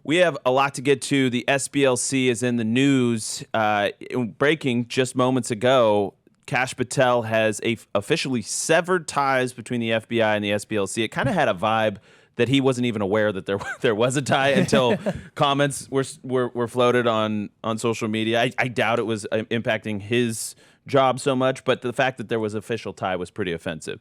We have a lot to get to. The SPLC is in the news. Breaking just moments ago, Kash Patel has officially severed ties between the FBI and the SPLC. It kind of had a vibe that he wasn't even aware that there was a tie until comments were floated on social media. I doubt it was impacting his job so much, but the fact that there was official tie was pretty offensive.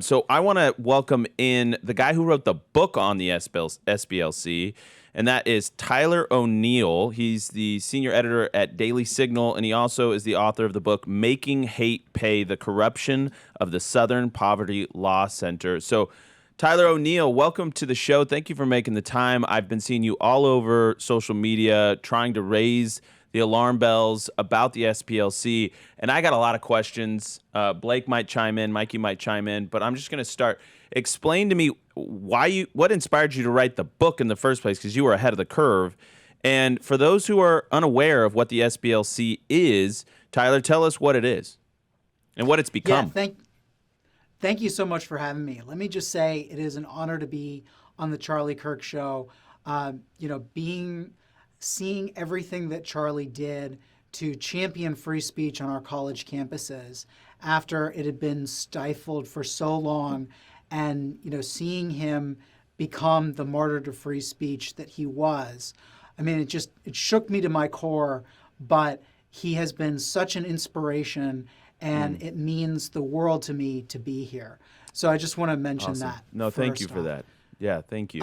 So I want to welcome in the guy who wrote the book on the SPLC, and that is Tyler O'Neill. He's the senior editor at Daily Signal, and he also is the author of the book Making Hate Pay: The Corruption of the Southern Poverty Law Center. So Tyler O'Neill, welcome to the show. Thank you for making the time. I've been seeing you all over social media trying to raise the alarm bells about the SPLC, and I got a lot of questions. Blake might chime in, Mikey might chime in, but I'm just going to start. Explain to me what inspired you to write the book in the first place, because you were ahead of the curve. And for those who are unaware of what the SPLC is, Tyler, tell us what it is and what it's become. Yeah, thank you so much for having me. Let me just say it is an honor to be on the Charlie Kirk Show. Seeing everything that Charlie did to champion free speech on our college campuses after it had been stifled for so long, and seeing him become the martyr to free speech that he was. I mean, it shook me to my core, but he has been such an inspiration, and it means the world to me to be here. So I just want to mention that. No, thank you for that. Yeah, thank you.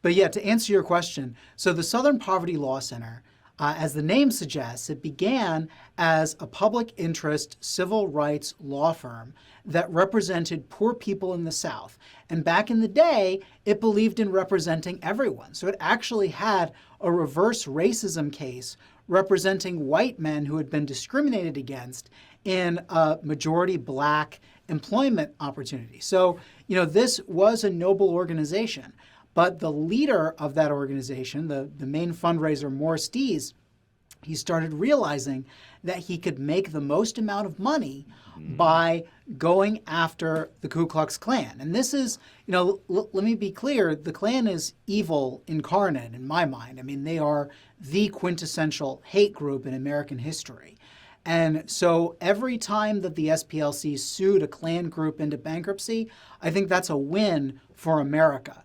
But yeah, to answer your question, so the Southern Poverty Law Center, as the name suggests, it began as a public interest civil rights law firm that represented poor people in the South. And back in the day, it believed in representing everyone. So it actually had a reverse racism case representing white men who had been discriminated against in a majority black employment opportunity. So, this was a noble organization. But the leader of that organization, the main fundraiser, Morris Dees, he started realizing that he could make the most amount of money by going after the Ku Klux Klan. And this is, let me be clear, the Klan is evil incarnate in my mind. I mean, they are the quintessential hate group in American history. And so every time that the SPLC sued a Klan group into bankruptcy, I think that's a win for America.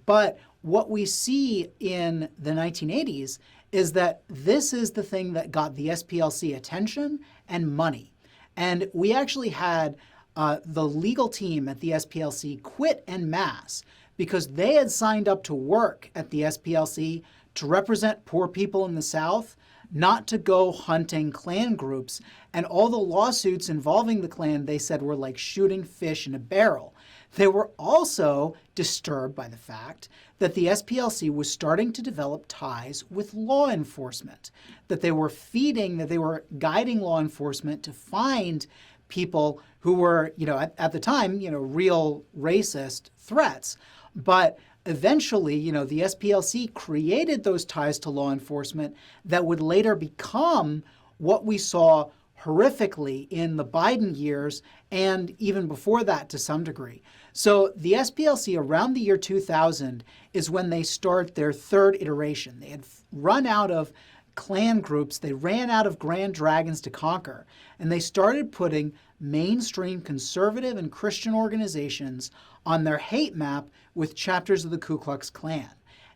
But what we see in the 1980s is that this is the thing that got the SPLC attention and money. And we actually had the legal team at the SPLC quit en masse because they had signed up to work at the SPLC to represent poor people in the South, not to go hunting Klan groups. And all the lawsuits involving the Klan, they said, were like shooting fish in a barrel. They were also disturbed by the fact that the SPLC was starting to develop ties with law enforcement, that they were guiding law enforcement to find people who were, at the time, real racist threats. But eventually, the SPLC created those ties to law enforcement that would later become what we saw horrifically in the Biden years and even before that to some degree. So the SPLC around the year 2000 is when they start their third iteration. They had run out of Klan groups. They ran out of grand dragons to conquer. And they started putting mainstream conservative and Christian organizations on their hate map with chapters of the Ku Klux Klan.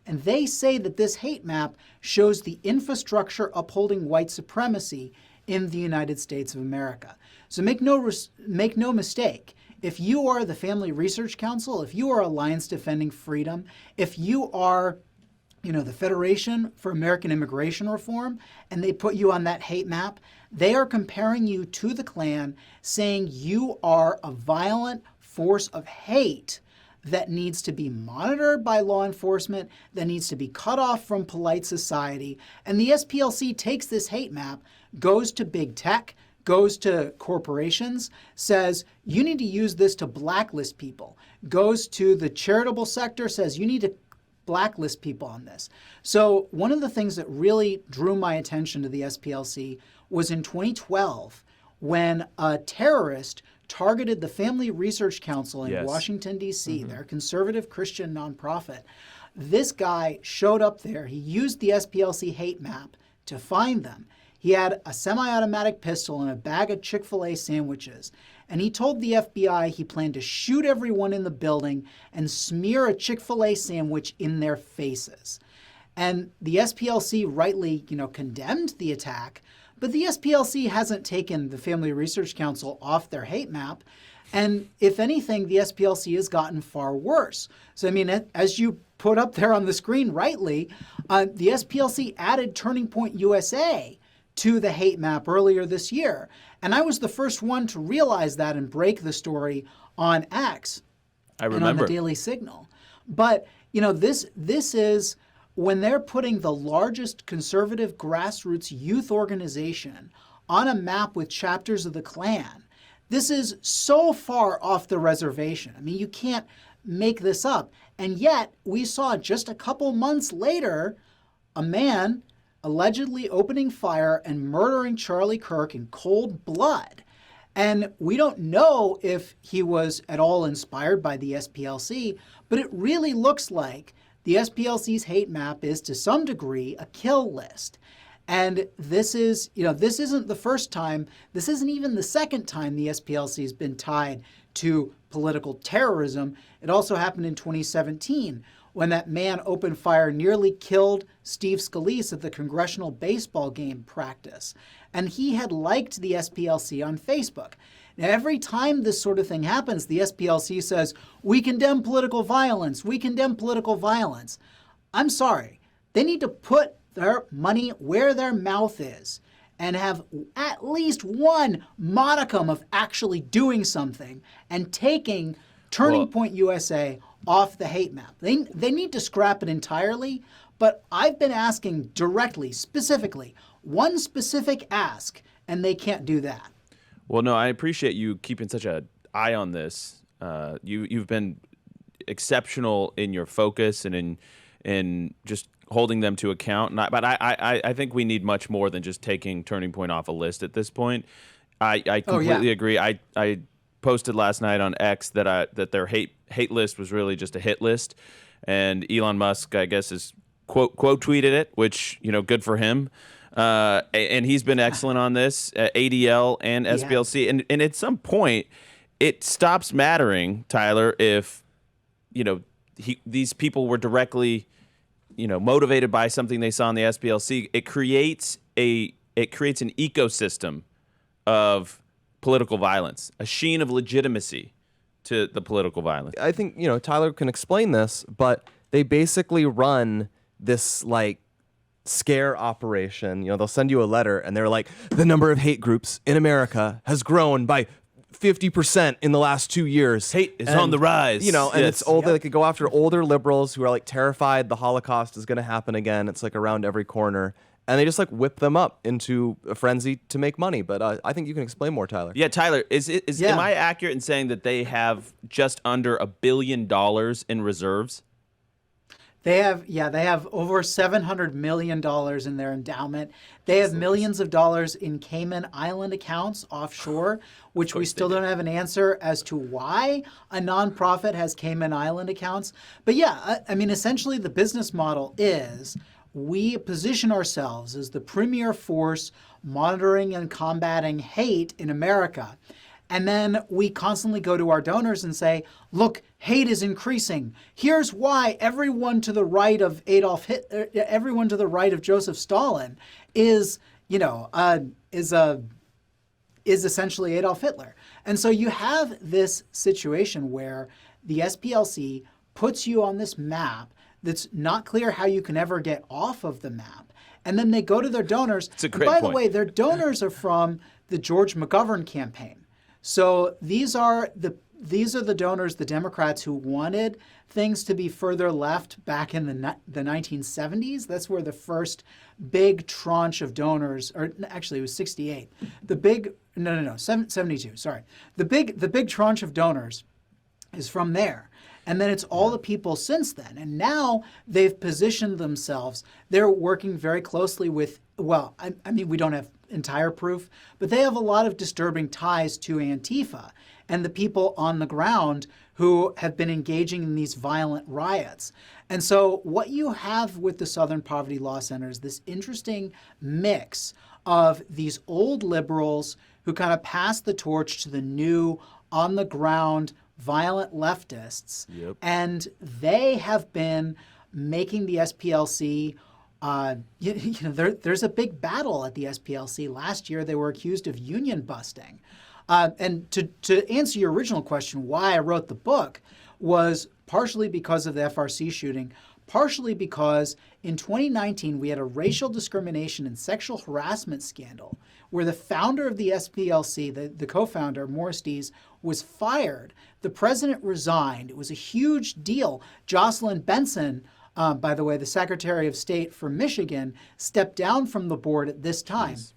And they say that this hate map shows the infrastructure upholding white supremacy in the United States of America. So make no mistake, if you are the Family Research Council, if you are Alliance Defending Freedom, if you are the Federation for American Immigration Reform, and they put you on that hate map, they are comparing you to the Klan, saying you are a violent force of hate that needs to be monitored by law enforcement, that needs to be cut off from polite society. And the SPLC takes this hate map, goes to big tech, goes to corporations, says, you need to use this to blacklist people, goes to the charitable sector, says, you need to blacklist people on this. So one of the things that really drew my attention to the SPLC was in 2012, when a terrorist targeted the Family Research Council in Washington, D.C., their conservative Christian nonprofit. This guy showed up there. He used the SPLC hate map to find them. He had a semi-automatic pistol and a bag of Chick-fil-A sandwiches. And he told the FBI he planned to shoot everyone in the building and smear a Chick-fil-A sandwich in their faces. And the SPLC rightly, condemned the attack, but the SPLC hasn't taken the Family Research Council off their hate map. And if anything, the SPLC has gotten far worse. So, as you put up there on the screen rightly, the SPLC added Turning Point USA to the hate map earlier this year. And I was the first one to realize that and break the story on X. I remember. And on the Daily Signal. But, this is when they're putting the largest conservative grassroots youth organization on a map with chapters of the Klan. This is so far off the reservation. You can't make this up. And yet, we saw just a couple months later, a man allegedly opening fire and murdering Charlie Kirk in cold blood. And we don't know if he was at all inspired by the SPLC, but it really looks like the SPLC's hate map is, to some degree, a kill list. And this is, this isn't the first time, this isn't even the second time the SPLC has been tied to political terrorism. It also happened in 2017 when that man opened fire, nearly killed Steve Scalise at the congressional baseball game practice. And he had liked the SPLC on Facebook. Now, every time this sort of thing happens, the SPLC says, we condemn political violence, we condemn political violence. I'm sorry, they need to put their money where their mouth is and have at least one modicum of actually doing something and taking Turning Point USA off the hate map. They need to scrap it entirely, but I've been asking directly, specifically, one specific ask, and they can't do that. Well, no, I appreciate you keeping such an eye on this. You've been exceptional in your focus and in just holding them to account. But I think we need much more than just taking Turning Point off a list at this point. I completely agree. I posted last night on X that their hate list was really just a hit list, and Elon Musk, I guess, is quote tweeted it, which good for him. And he's been excellent on this, ADL and SPLC. And at some point, it stops mattering, Tyler, if these people were directly motivated by something they saw in the SPLC. It creates an ecosystem of political violence, a sheen of legitimacy to the political violence. I think, Tyler can explain this, but they basically run this scare operation. They'll send you a letter and they're like, the number of hate groups in America has grown by 50% in the last 2 years. Hate is on the rise. It's old. They could go after older liberals who are terrified the Holocaust is going to happen again. It's around every corner. And they just whip them up into a frenzy to make money. But I think you can explain more, Tyler. Yeah, Tyler, am I accurate in saying that they have just under $1 billion in reserves? They have over $700 million in their endowment. They have millions of dollars in Cayman Island accounts offshore, which we still don't have an answer as to why a nonprofit has Cayman Island accounts. But essentially the business model is we position ourselves as the premier force monitoring and combating hate in America. And then we constantly go to our donors and say, look, hate is increasing. Here's why everyone to the right of everyone to the right of Joseph Stalin is essentially Adolf Hitler. And so you have this situation where the SPLC puts you on this map that's not clear how you can ever get off of the map. And then they go to their donors. It's a great point. By point. the way, their donors are from the George McGovern campaign. So these are the donors, the Democrats who wanted things to be further left back in the 1970s. That's where the first big tranche of donors, or actually it was 68. 72. Sorry. The big tranche of donors is from there. And then it's all the people since then. And now they've positioned themselves. They're working very closely with, we don't have entire proof, but they have a lot of disturbing ties to Antifa and the people on the ground who have been engaging in these violent riots. And so what you have with the Southern Poverty Law Center is this interesting mix of these old liberals who kind of pass the torch to the new, on-the-ground, violent leftists. Yep. And they have been making the SPLC, there's a big battle at the SPLC. Last year, they were accused of union busting. And to answer your original question, why I wrote the book was partially because of the FRC shooting, partially because in 2019, we had a racial discrimination and sexual harassment scandal where the founder of the SPLC, the co-founder, Morris Dees, was fired. The president resigned. It was a huge deal. Jocelyn Benson, by the way, the Secretary of State for Michigan, stepped down from the board at this time. Jeez.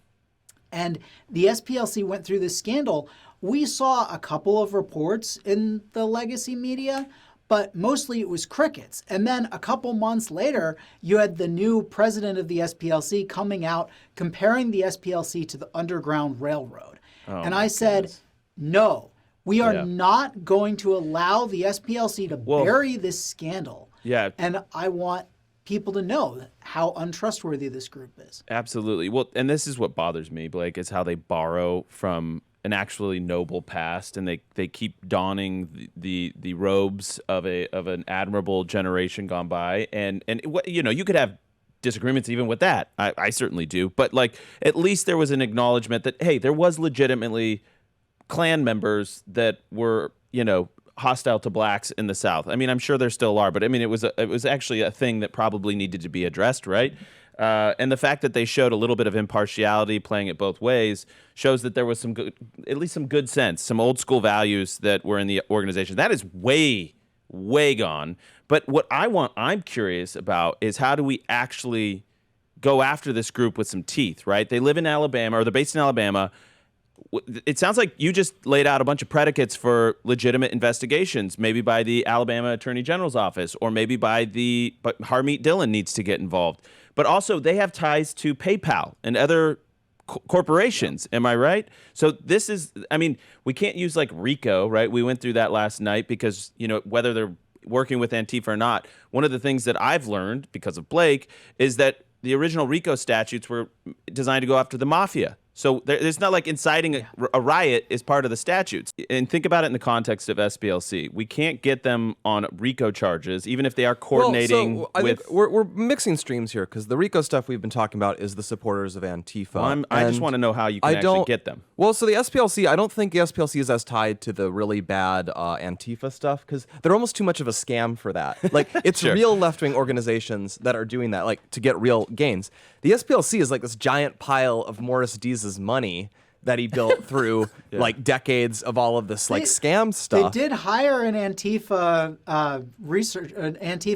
And the SPLC went through this scandal. We saw a couple of reports in the legacy media, but mostly it was crickets. And then a couple months later, you had the new president of the SPLC coming out comparing the SPLC to the Underground Railroad. And I said, no, we are not going to allow the SPLC to bury this scandal. Yeah. And I want people to know how untrustworthy this group is. Absolutely. Well, and this is what bothers me, Blake, is how they borrow from an actually noble past, and they keep donning the robes of an admirable generation gone by. And you could have disagreements even with that. I certainly do. But like, at least there was an acknowledgement that, hey, there was legitimately Klan members that were, hostile to blacks in the South. I mean, I'm sure there still are, but I mean, it was actually a thing that probably needed to be addressed, right? And the fact that they showed a little bit of impartiality, playing it both ways, shows that there was at least some good sense, some old school values that were in the organization. That is way, way gone. But what I'm curious about is how do we actually go after this group with some teeth, right? They live in Alabama, or they're based in Alabama. It sounds like you just laid out a bunch of predicates for legitimate investigations, maybe by the Alabama Attorney General's office, or maybe but Harmeet Dillon needs to get involved. But also, they have ties to PayPal and other corporations. Am I right? So this is, we can't use like RICO, right? We went through that last night because, whether they're working with Antifa or not, one of the things that I've learned because of Blake is that the original RICO statutes were designed to go after the mafia. So it's not like inciting a riot is part of the statutes. And think about it in the context of SPLC. We can't get them on RICO charges, even if they are coordinating I think we're mixing streams here, because the RICO stuff we've been talking about is the supporters of Antifa. Well, I just want to know how you can actually get them. Well, so the SPLC, I don't think the SPLC is as tied to the really bad Antifa stuff, because they're almost too much of a scam for that. Like, it's Sure. real left-wing organizations that are doing that, like, to get real gains. The SPLC is like this giant pile of Morris Dees' money that he built through like decades of all of this scam stuff. They did hire an Antifa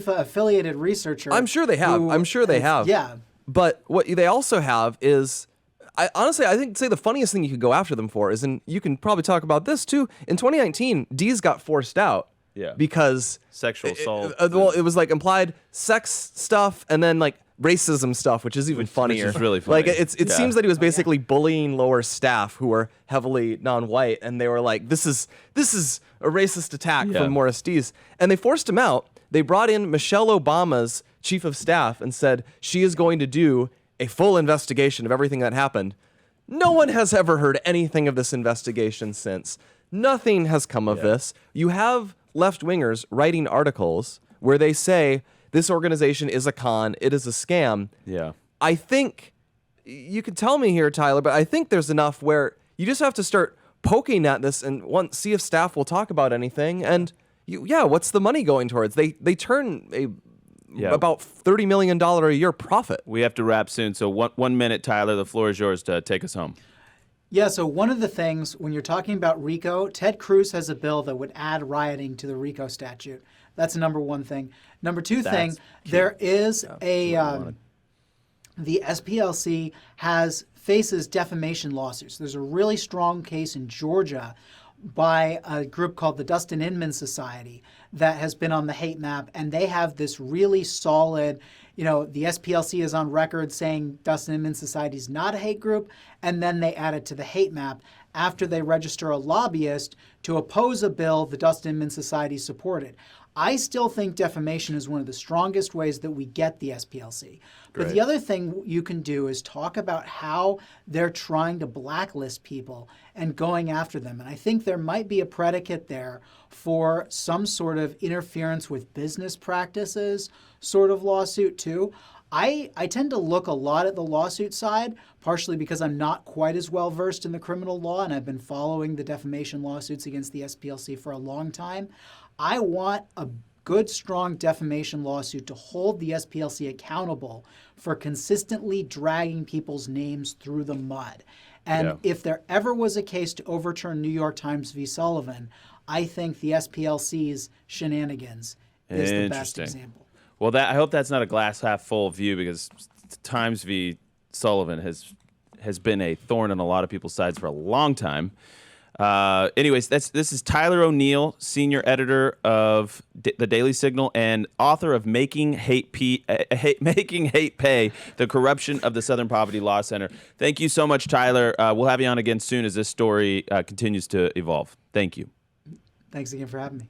affiliated researcher. I'm sure they have. Yeah. But what they also have is, I think the funniest thing you could go after them for is, and you can probably talk about this too, in 2019, Dees got forced out. Yeah. Because sexual assault. It was like implied sex stuff and then like racism stuff, which is even funnier. Which is really funny. Like it seems that he was basically bullying lower staff who were heavily non-white, and they were like, "This is a racist attack from Morris Dees," and they forced him out. They brought in Michelle Obama's chief of staff and said she is going to do a full investigation of everything that happened. No one has ever heard anything of this investigation since. Nothing has come of this. You have left-wingers writing articles where they say this organization is a con, it is a scam. Yeah. I think, you can tell me here, Tyler, but I think there's enough where you just have to start poking at this and see if staff will talk about anything. And what's the money going towards? They turn about $30 million a year profit. We have to wrap soon. So 1 minute, Tyler, the floor is yours to take us home. Yeah, so one of the things, when you're talking about RICO, Ted Cruz has a bill that would add rioting to the RICO statute. That's number one thing. Number two thing, there is the SPLC faces defamation lawsuits. There's a really strong case in Georgia by a group called the Dustin Inman Society that has been on the hate map, and they have this really solid the SPLC is on record saying Dustin and Min Society is not a hate group, and then they add it to the hate map after they register a lobbyist to oppose a bill the Dustin and Min Society supported. I still think defamation is one of the strongest ways that we get the SPLC. But the other thing you can do is talk about how they're trying to blacklist people and going after them. And I think there might be a predicate there for some sort of interference with business practices sort of lawsuit too. I tend to look a lot at the lawsuit side, partially because I'm not quite as well versed in the criminal law, and I've been following the defamation lawsuits against the SPLC for a long time. I want a good, strong defamation lawsuit to hold the SPLC accountable for consistently dragging people's names through the mud. And if there ever was a case to overturn New York Times v. Sullivan, I think the SPLC's shenanigans is the best example. Well, I hope that's not a glass half full view, because Times v. Sullivan has been a thorn in a lot of people's sides for a long time. Anyways, this is Tyler O'Neill, senior editor of the Daily Signal and author of Making Hate Pay: The Corruption of the Southern Poverty Law Center. Thank you so much, Tyler. We'll have you on again soon as this story continues to evolve. Thank you. Thanks again for having me.